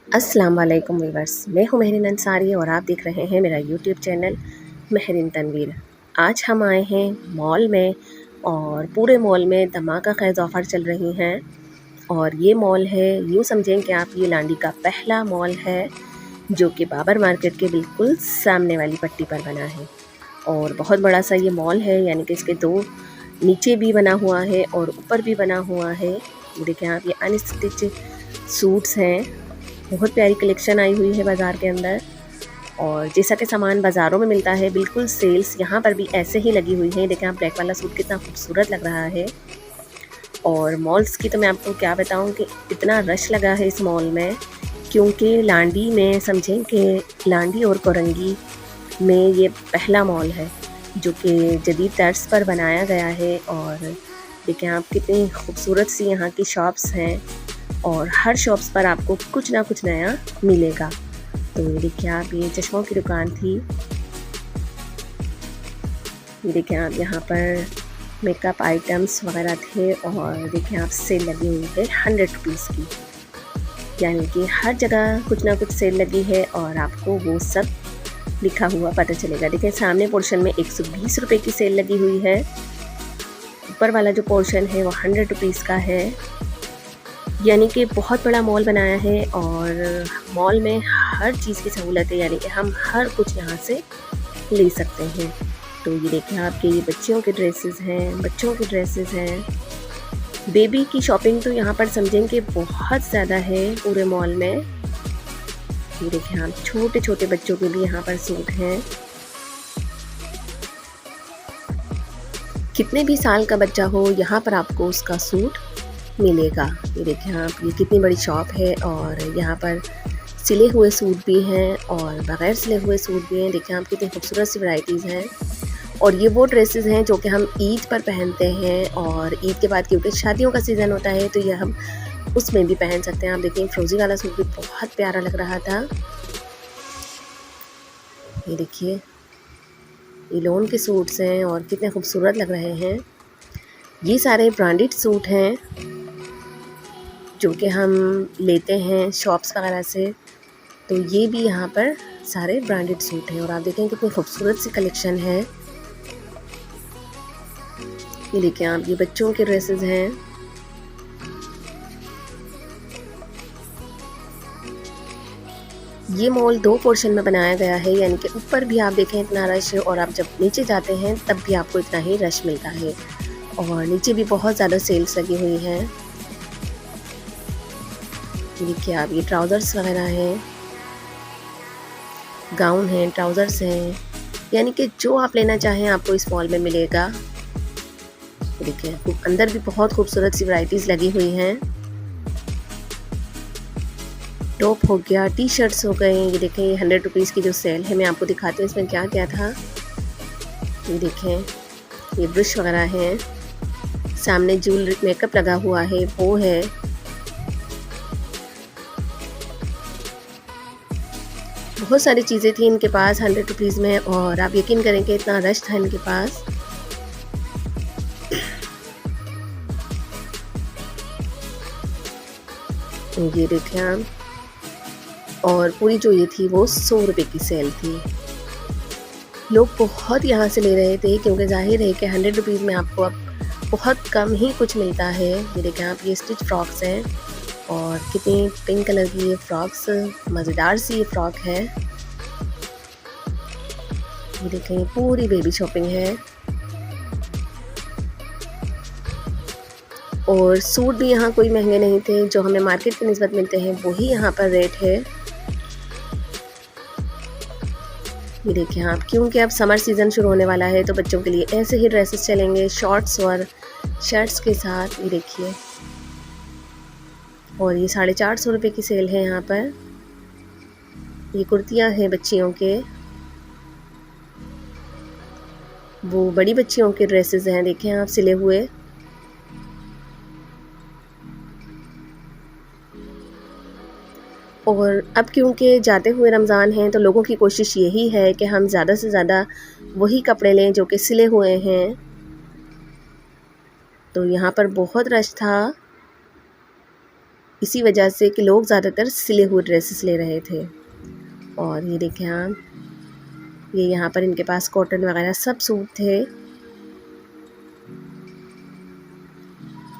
अस्सलाम वालेकुम व्यूवर्स, मैं हूँ महरीन अंसारी और आप देख रहे हैं मेरा यूट्यूब चैनल महरीन तनवीर। आज हम आए हैं मॉल में और पूरे मॉल में धमाका खैज़ ऑफ़र चल रही हैं। और ये मॉल है, यूँ समझें कि आप ये लांडी का पहला मॉल है जो कि बाबर मार्केट के बिल्कुल सामने वाली पट्टी पर बना है। और बहुत बड़ा सा ये मॉल है, यानी कि इसके दो नीचे भी बना हुआ है और ऊपर भी बना हुआ है। ये देखें आप, ये अनस्टिच सूट्स हैं। बहुत प्यारी कलेक्शन आई हुई है बाज़ार के अंदर। और जैसा कि सामान बाज़ारों में मिलता है बिल्कुल सेल्स यहाँ पर भी ऐसे ही लगी हुई है। देखें आप, ब्लैक वाला सूट कितना खूबसूरत लग रहा है। और मॉल्स की तो मैं आपको क्या बताऊँ कि इतना रश लगा है इस मॉल में, क्योंकि लांडी में समझें कि लांडी और कोरंगी में ये पहला मॉल है जो कि जदीद तर्ज पर बनाया गया है। और देखें आप, कितनी खूबसूरत सी यहाँ की शॉप्स हैं और हर शॉप्स पर आपको कुछ ना कुछ नया मिलेगा। तो ये देखिए आप, ये चश्मों की दुकान थी। ये देखिए आप, यहाँ पर मेकअप आइटम्स वगैरह थे। और देखिए आप, सेल लगी हुई है 100 रुपीज़ की, यानी कि हर जगह कुछ ना कुछ सेल लगी है और आपको वो सब लिखा हुआ पता चलेगा। देखिए सामने पोर्शन में 120 रुपये की सेल लगी हुई है। ऊपर वाला जो पोर्शन है वो 100 रुपीज़ का है, यानी कि बहुत बड़ा मॉल बनाया है। और मॉल में हर चीज़ की सहूलत है, यानी कि हम हर कुछ यहाँ से ले सकते हैं। तो ये देखिए आपके, ये बच्चियों के ड्रेसेस हैं, बच्चों के ड्रेसेस हैं। बेबी की शॉपिंग तो यहाँ पर समझें कि बहुत ज़्यादा है पूरे मॉल में। ये देखिए आप, छोटे छोटे बच्चों के भी यहाँ पर सूट हैं। कितने भी साल का बच्चा हो, यहाँ पर आपको उसका सूट मिलेगा। ये देखें आप, ये कितनी बड़ी शॉप है और यहाँ पर सिले हुए सूट भी हैं और बग़ैर सिले हुए सूट भी हैं। देखें आप, कितनी खूबसूरत सी वैराइटीज़ हैं। और ये वो ड्रेसेस हैं जो कि हम ईद पर पहनते हैं, और ईद के बाद क्योंकि शादियों का सीज़न होता है तो ये हम उसमें भी पहन सकते हैं। आप देखिए, फ़िरोज़ी वाला सूट भी बहुत प्यारा लग रहा था। ये देखिए, ये लॉन के सूट्स हैं और कितने खूबसूरत लग रहे हैं। ये सारे ब्रांडेड सूट हैं जो कि हम लेते हैं शॉप्स वगैरह से। तो ये भी यहाँ पर सारे ब्रांडेड सूट हैं और आप देखें कितनी खूबसूरत सी कलेक्शन है। ये देखिए आप, ये बच्चों के ड्रेसेस हैं। ये मॉल 2 पोर्शन में बनाया गया है, यानी कि ऊपर भी आप देखें इतना रश है और आप जब नीचे जाते हैं तब भी आपको इतना ही रश मिलता है। और नीचे भी बहुत ज़्यादा सेल्स लगी हुई हैं। ये देखिए आप, ये ट्राउज़र्स वगैरह हैं, गाउन हैं, ट्राउज़र्स हैं, यानी कि जो आप लेना चाहें आपको इस मॉल में मिलेगा। देखिए अंदर भी बहुत खूबसूरत सी वैराइटीज़ लगी हुई हैं। टॉप हो गया, टी शर्ट्स हो गए। ये देखें, ये 100 रुपीज़ की जो सेल है, मैं आपको दिखाती हूँ इसमें क्या क्या था। ये देखें, ये ब्रश वगैरह हैं, सामने ज्वेलरी मेकअप लगा हुआ है वो है। बहुत सारी चीज़ें थी इनके पास 100 रुपीज़ में, और आप यकीन करें कि इतना रश था इनके पास। ये देखें आप, और पूरी जो ये थी वो 100 रुपये की सेल थी। लोग बहुत यहाँ से ले रहे थे क्योंकि ज़ाहिर है कि 100 रुपीज़ में आपको अब बहुत कम ही कुछ मिलता है। ये देखें आप, ये स्टिच फ्रॉक्स हैं और कितनी पिंक कलर की ये फ्रॉक्स, मज़ेदार सी ये फ्रॉक है। ये देखें, पूरी बेबी शॉपिंग है। और सूट भी यहाँ कोई महंगे नहीं थे, जो हमें मार्केट की निस्बत मिलते हैं वही यहाँ पर रेट है। ये देखें आप, क्योंकि अब समर सीज़न शुरू होने वाला है तो बच्चों के लिए ऐसे ही ड्रेसेस चलेंगे, शॉर्ट्स और शर्ट्स के साथ। ये देखिए, और ये 450 रुपये की सेल है यहाँ पर। ये कुर्तियाँ हैं बच्चियों के, वो बड़ी बच्चियों के ड्रेसेस हैं, देखें आप, सिले हुए। और अब क्योंकि जाते हुए रमज़ान हैं तो लोगों की कोशिश यही है कि हम ज़्यादा से ज़्यादा वही कपड़े लें जो कि सिले हुए हैं। तो यहाँ पर बहुत रश था, इसी वजह से कि लोग ज़्यादातर सिले हुए ड्रेसेस ले रहे थे। और ये देखें आप, ये यहाँ पर इनके पास कॉटन वगैरह सब सूट थे।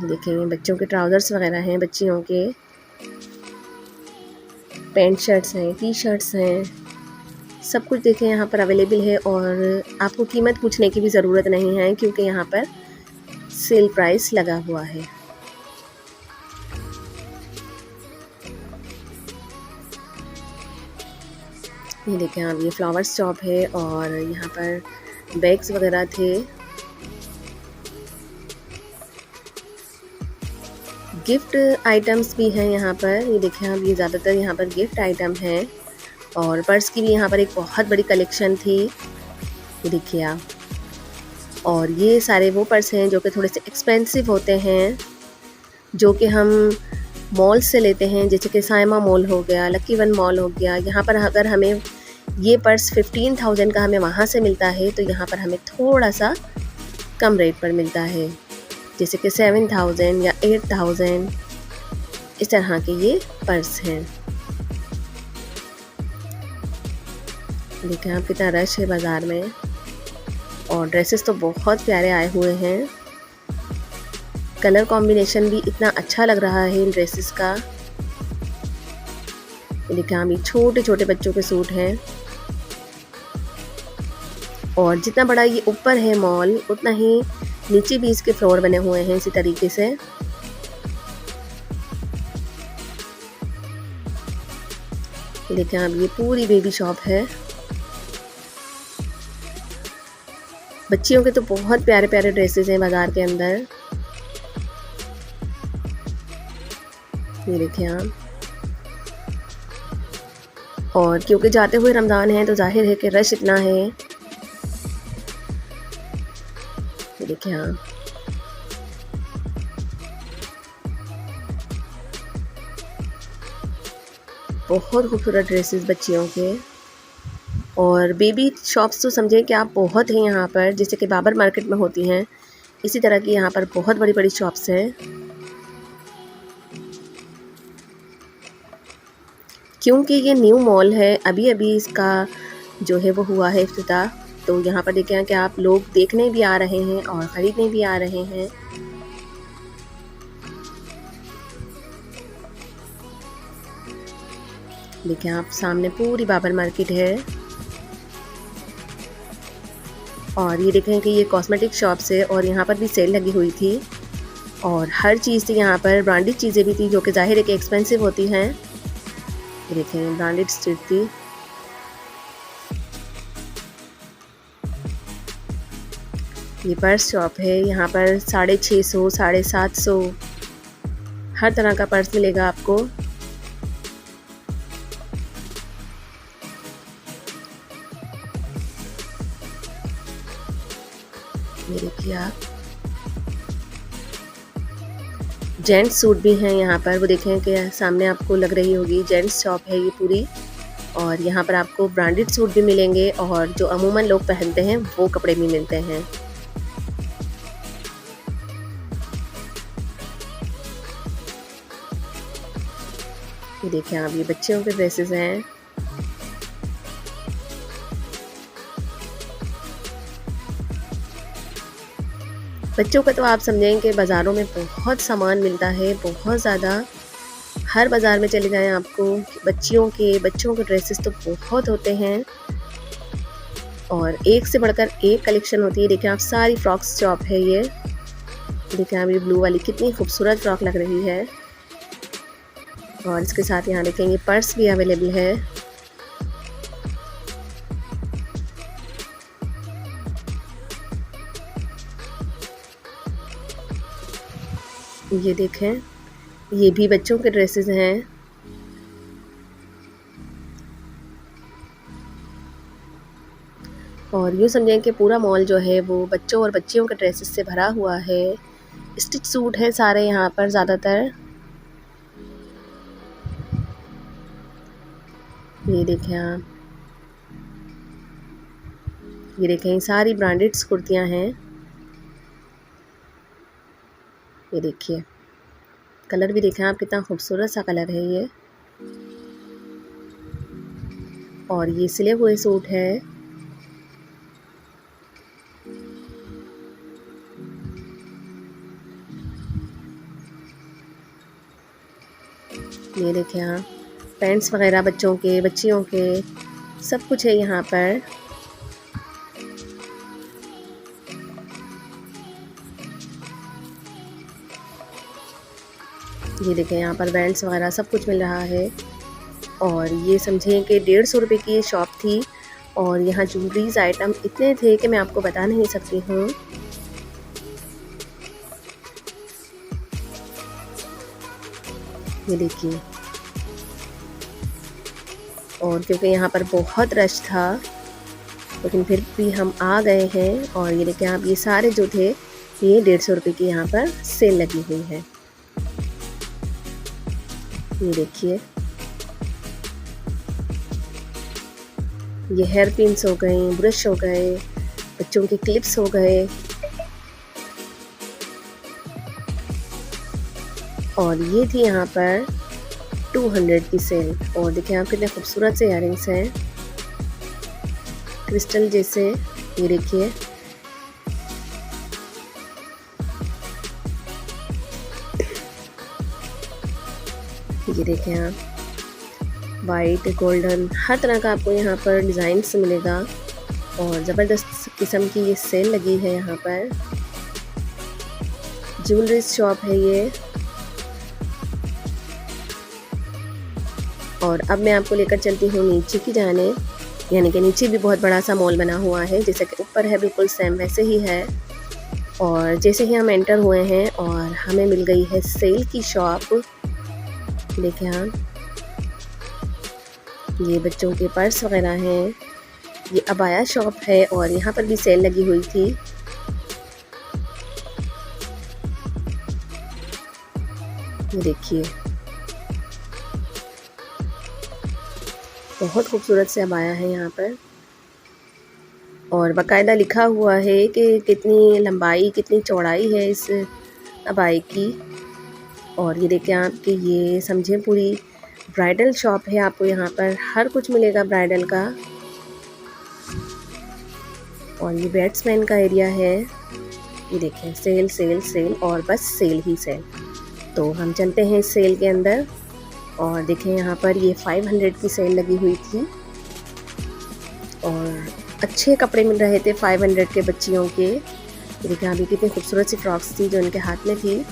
देखें बच्चों के ट्राउज़र्स वगैरह हैं, बच्चियों के पैंट शर्ट्स हैं, टी शर्ट्स हैं, सब कुछ देखें यहाँ पर अवेलेबल है। और आपको कीमत पूछने की भी ज़रूरत नहीं है क्योंकि यहाँ पर सेल प्राइस लगा हुआ है। ये देखें आप, ये फ्लावर्स शॉप है और यहाँ पर बैग्स वगैरह थे, गिफ्ट आइटम्स भी हैं यहाँ पर। ये देखें आप, ये ज़्यादातर यहाँ पर गिफ्ट आइटम हैं। और पर्स की भी यहाँ पर एक बहुत बड़ी कलेक्शन थी, ये देखिए आप। और ये सारे वो पर्स हैं जो कि थोड़े से एक्सपेंसिव होते हैं, जो कि हम मॉल से लेते हैं, जैसे कि साइमा मॉल हो गया, लकी वन मॉल हो गया। यहाँ पर अगर हमें ये पर्स 15,000 का हमें वहाँ से मिलता है तो यहाँ पर हमें थोड़ा सा कम रेट पर मिलता है, जैसे कि 7,000 या 8,000 इस तरह के ये पर्स हैं। देखें आप कितना रश है बाज़ार में। और ड्रेसेस तो बहुत प्यारे आए हुए हैं, कलर कॉम्बिनेशन भी इतना अच्छा लग रहा है इन ड्रेसेस का। देखें आप, ये छोटे छोटे बच्चों के सूट हैं। और जितना बड़ा ये ऊपर है मॉल, उतना ही नीचे भी इसके फ्लोर बने हुए हैं इसी तरीके से। देखें आप, ये पूरी बेबी शॉप है। बच्चियों के तो बहुत प्यारे प्यारे ड्रेसेस हैं बाज़ार के अंदर, ये देखें आप। और क्योंकि जाते हुए रमज़ान है तो जाहिर है कि रश इतना है, ये देखें आप। बहुत खूबसूरत ड्रेसेस बच्चियों के। और बेबी शॉप्स तो समझें कि आप बहुत हैं यहाँ पर, जैसे कि बाबर मार्केट में होती हैं, इसी तरह की यहाँ पर बहुत बड़ी बड़ी शॉप्स हैं। क्योंकि ये न्यू मॉल है, अभी अभी इसका जो है वो हुआ है इफ्तिताह, तो यहाँ पर देखें कि आप, लोग देखने भी आ रहे हैं और ख़रीदने भी आ रहे हैं। देखें आप, सामने पूरी बाबर मार्केट है। और ये देखें कि ये कॉस्मेटिक शॉप्स है और यहाँ पर भी सेल लगी हुई थी। और हर चीज़ थी यहाँ पर, ब्रांडेड चीज़ें भी थी जो कि ज़ाहिर है कि एक्सपेंसिव होती हैं। ये देखें ब्रांडेड स्ट्रीट थी। ये पर्स शॉप है, यहाँ पर 650, 750 हर तरह का पर्स मिलेगा आपको। ये देखिए आप, जेंट्स सूट भी हैं यहाँ पर, वो देखें कि सामने आपको लग रही होगी जेंट्स शॉप है ये पूरी। और यहाँ पर आपको ब्रांडेड सूट भी मिलेंगे और जो अमूमन लोग पहनते हैं वो कपड़े भी मिलते हैं। ये देखें आप, ये बच्चों के ड्रेसेस हैं। बच्चों का तो आप समझें कि बाज़ारों में बहुत सामान मिलता है, बहुत ज़्यादा। हर बाज़ार में चले जाएं आपको बच्चों के ड्रेसेस तो बहुत होते हैं और एक से बढ़कर एक कलेक्शन होती है। देखिए आप, सारी फ्रॉक्स शॉप है ये। देखिए आप, ये ब्लू वाली कितनी खूबसूरत फ्रॉक लग रही है। और इसके साथ यहाँ देखेंगे पर्स भी अवेलेबल है। ये देखें, ये भी बच्चों के ड्रेसेस हैं। और यूँ समझें कि पूरा मॉल जो है वो बच्चों और बच्चियों के ड्रेसेस से भरा हुआ है। स्टिच सूट है सारे यहाँ पर ज़्यादातर। ये देखें आप, ये देखें सारी ब्रांडेड कुर्तियाँ हैं। ये देखिए, कलर भी देखें आप, कितना खूबसूरत सा कलर है ये। और ये सिले हुए सूट है। ये देखें आप, पैंट्स वगैरह बच्चों के, बच्चियों के, सब कुछ है यहाँ पर। ये देखें यहाँ पर बेल्ट्स वगैरह सब कुछ मिल रहा है। और ये समझें कि 150 रुपये की ये शॉप थी। और यहाँ ज्वेलरीज आइटम इतने थे कि मैं आपको बता नहीं सकती हूँ। ये देखिए, और क्योंकि यहाँ पर बहुत रश था लेकिन फिर भी हम आ गए हैं। और ये देखिए आप, ये सारे जो थे ये 150 रुपये की यहाँ पर सेल लगी हुई है। ये देखिए, ये हेयर पिन्स हो गए, ब्रश हो गए, बच्चों के क्लिप्स हो गए। और ये थी यहाँ पर 200 की सेल। और देखिए आप, कितने खूबसूरत से इयररिंग्स हैं, क्रिस्टल जैसे। ये देखिए, ये देखें आप, वाइट, गोल्डन, हर तरह का आपको यहाँ पर डिज़ाइन से मिलेगा। और ज़बरदस्त किस्म की ये सेल लगी है यहाँ पर। ज्वेलरी शॉप है ये। और अब मैं आपको लेकर चलती हूँ नीचे की जाने, यानी कि नीचे भी बहुत बड़ा सा मॉल बना हुआ है, जैसे कि ऊपर है बिल्कुल सेम वैसे ही है। और जैसे ही हम एंटर हुए हैं और हमें मिल गई है सेल की शॉप। देखें आप, ये बच्चों के पर्स वगैरह हैं। ये अबाया शॉप है और यहाँ पर भी सेल लगी हुई थी। ये देखिए, बहुत खूबसूरत से अबाया है यहाँ पर। और बाकायदा लिखा हुआ है कि कितनी लंबाई कितनी चौड़ाई है इस अबाई की। और ये देखें आप कि ये समझें पूरी ब्राइडल शॉप है। आपको यहाँ पर हर कुछ मिलेगा ब्राइडल का। और ये बैट्समैन का एरिया है। ये देखें, सेल सेल सेल और बस सेल ही सेल। तो हम चलते हैं इस सेल के अंदर। और देखें यहाँ पर ये 500 की सेल लगी हुई थी। और अच्छे कपड़े मिल रहे थे 500 के बच्चियों के। देखिए अभी कितनी खूबसूरत सी फ्रॉक्स थी जो इनके हाथ में थी।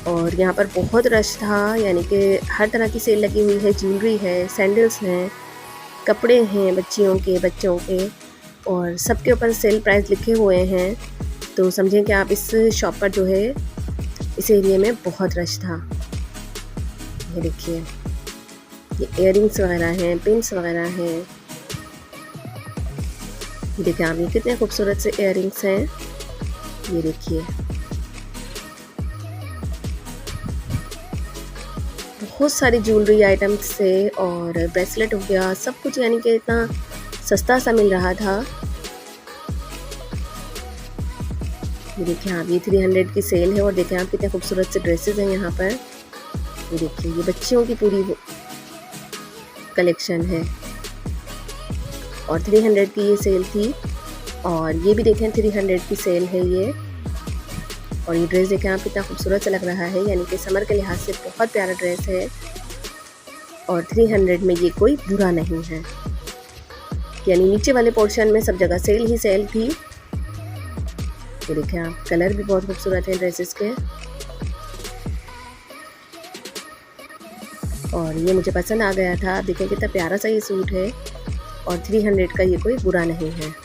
और यहाँ पर बहुत रश था, यानी कि हर तरह की सेल लगी हुई है। ज्वेलरी है, सैंडल्स हैं, कपड़े हैं बच्चियों के, बच्चों के। और सबके ऊपर सेल प्राइस लिखे हुए हैं। तो समझें कि आप इस शॉप पर जो है इस एरिया में बहुत रश था। ये देखिए, ये इयररिंग्स वगैरह हैं, पिन्स वगैरह हैं। देखिए आप, ये कितने खूबसूरत से इयररिंग्स हैं। ये देखिए, बहुत सारी ज्वेलरी आइटम्स से और ब्रेसलेट हो गया, सब कुछ, यानी कि इतना सस्ता सा मिल रहा था। ये देखिए आप, ये 300 की सेल है। और देखिए आप, कितने खूबसूरत से ड्रेसेस हैं यहाँ पर। ये देखिए, ये बच्चियों की पूरी कलेक्शन है। और 300 की ये सेल थी। और ये भी देखें 300 की सेल है ये। और ये ड्रेस देखें आप, कितना खूबसूरत सा लग रहा है, यानी कि समर के लिहाज से बहुत प्यारा ड्रेस है। और 300 में ये कोई बुरा नहीं है, यानी नीचे वाले पोर्शन में सब जगह सेल ही सेल थी। ये देखें आप, कलर भी बहुत खूबसूरत है ड्रेसेस के। और ये मुझे पसंद आ गया था। देखें कितना प्यारा सा ये सूट है। और 300 का ये कोई बुरा नहीं है।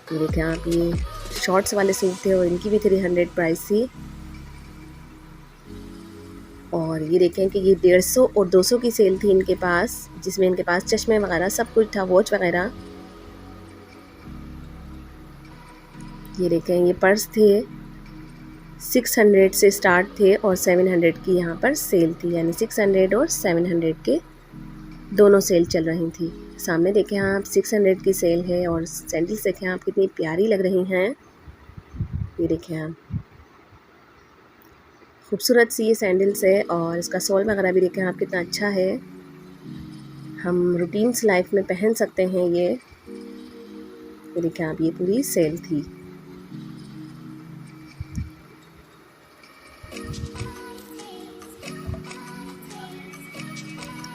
ये देखें आप, ये शॉर्ट्स वाले सूट थे और इनकी भी 300 प्राइस थी। और ये देखें कि ये 150 और 200 की सेल थी इनके पास, जिसमें इनके पास चश्मे वगैरह सब कुछ था, वॉच वगैरह। ये देखें, ये पर्स थे 600 से स्टार्ट थे और 700 की यहाँ पर सेल थी, यानी 600 और 700 के दोनों सेल चल रही थी। सामने देखें आप, 600 की सेल है। और सैंडल्स देखें आप, कितनी प्यारी लग रही हैं। ये देखें आप, खूबसूरत सी ये सैंडल्स है और इसका सोल वगैरह भी देखें आप कितना अच्छा है। हम रूटीन्स लाइफ में पहन सकते हैं ये देखें आप, ये पूरी सेल थी।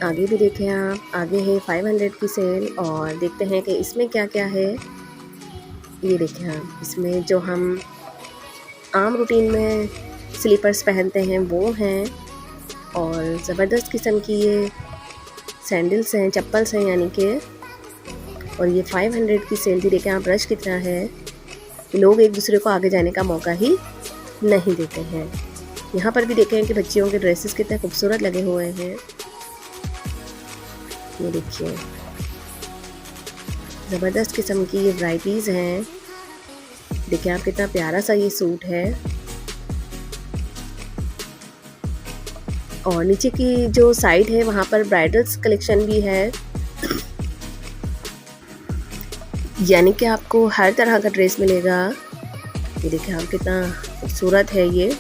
आगे भी देखें आप, आगे है 500 की सेल और देखते हैं कि इसमें क्या क्या है। ये देखें आप, इसमें जो हम आम रूटीन में स्लीपर्स पहनते हैं वो हैं और ज़बरदस्त किस्म की ये सैंडल्स हैं, चप्पल्स हैं यानी कि। और ये 500 की सेल थी। देखें आप रश कितना है, लोग एक दूसरे को आगे जाने का मौका ही नहीं देते हैं। यहाँ पर भी देखें कि बच्चियों के ड्रेसेस कितने खूबसूरत लगे हुए हैं। ये देखिए ज़बरदस्त किस्म की ये वैराइटीज़ हैं। देखिए आप कितना प्यारा सा ये सूट है और नीचे की जो साइड है वहाँ पर ब्राइडल्स कलेक्शन भी है, यानी कि आपको हर तरह का ड्रेस मिलेगा। ये देखिए आप कितना खूबसूरत है ये।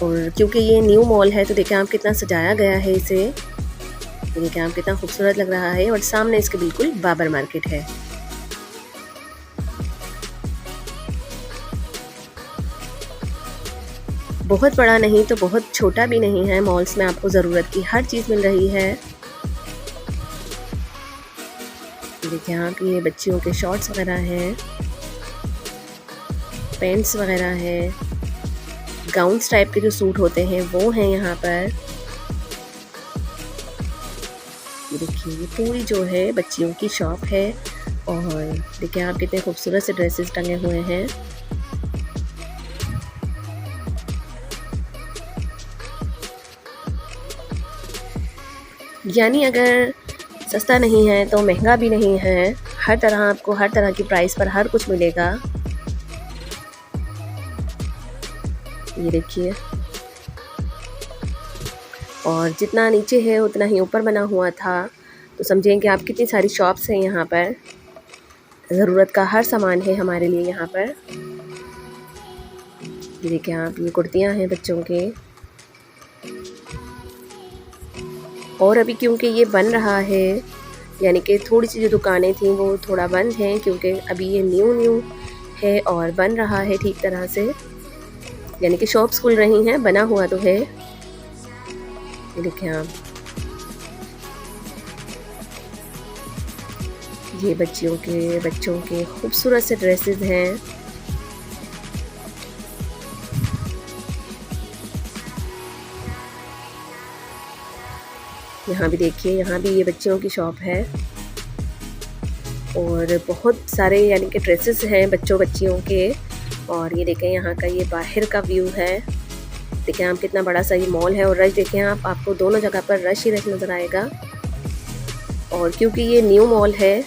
और क्योंकि ये न्यू मॉल है तो देखिए आप कितना सजाया गया है इसे। ये देखिए आप कितना खूबसूरत लग रहा है और सामने इसके बिल्कुल बाबर मार्केट है। बहुत बड़ा नहीं तो बहुत छोटा भी नहीं है, मॉल्स में आपको ज़रूरत की हर चीज़ मिल रही है। देखिए आप, ये बच्चियों के शॉर्ट्स वगैरह हैं, पैंट्स वगैरह हैं, गाउन्स टाइप के जो सूट होते हैं वो हैं यहाँ पर। ये देखिए ये पूरी जो है बच्चियों की शॉप है और देखिए आप कितने खूबसूरत से ड्रेसेस टंगे हुए हैं। यानी अगर सस्ता नहीं है तो महंगा भी नहीं है, हर तरह आपको हर तरह की प्राइस पर हर कुछ मिलेगा। ये देखिए, और जितना नीचे है उतना ही ऊपर बना हुआ था, तो समझें कि आप कितनी सारी शॉप्स हैं यहाँ पर। ज़रूरत का हर सामान है हमारे लिए यहाँ पर। ये देखिए आप, ये कुर्तियाँ हैं बच्चों के। और अभी क्योंकि ये बन रहा है, यानी कि थोड़ी सी जो दुकानें थी वो थोड़ा बंद हैं क्योंकि अभी ये न्यू है और बन रहा है ठीक तरह से, यानी कि शॉप्स खुल रही हैं, बना हुआ तो है। ये देखें आप, ये बच्चों के खूबसूरत से ड्रेसेस हैं। यहाँ भी देखिए, यहाँ भी ये बच्चियों की शॉप है और बहुत सारे यानी कि ड्रेसेस हैं बच्चियों के। और ये देखें यहाँ का ये बाहर का व्यू है। देखें आप, कितना बड़ा सा ये मॉल है और रश देखें आप, आपको दोनों जगह पर रश ही रश नज़र आएगा। और क्योंकि ये न्यू मॉल है,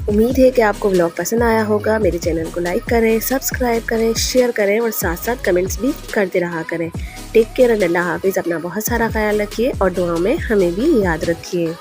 उम्मीद है कि आपको व्लॉग पसंद आया होगा। मेरे चैनल को लाइक करें, सब्सक्राइब करें, शेयर करें और साथ साथ कमेंट्स भी करते रहा करें। टेक केयर एंड अल्लाह हाफिज़। अपना बहुत सारा ख्याल रखिए और दुआ में हमें भी याद रखिए।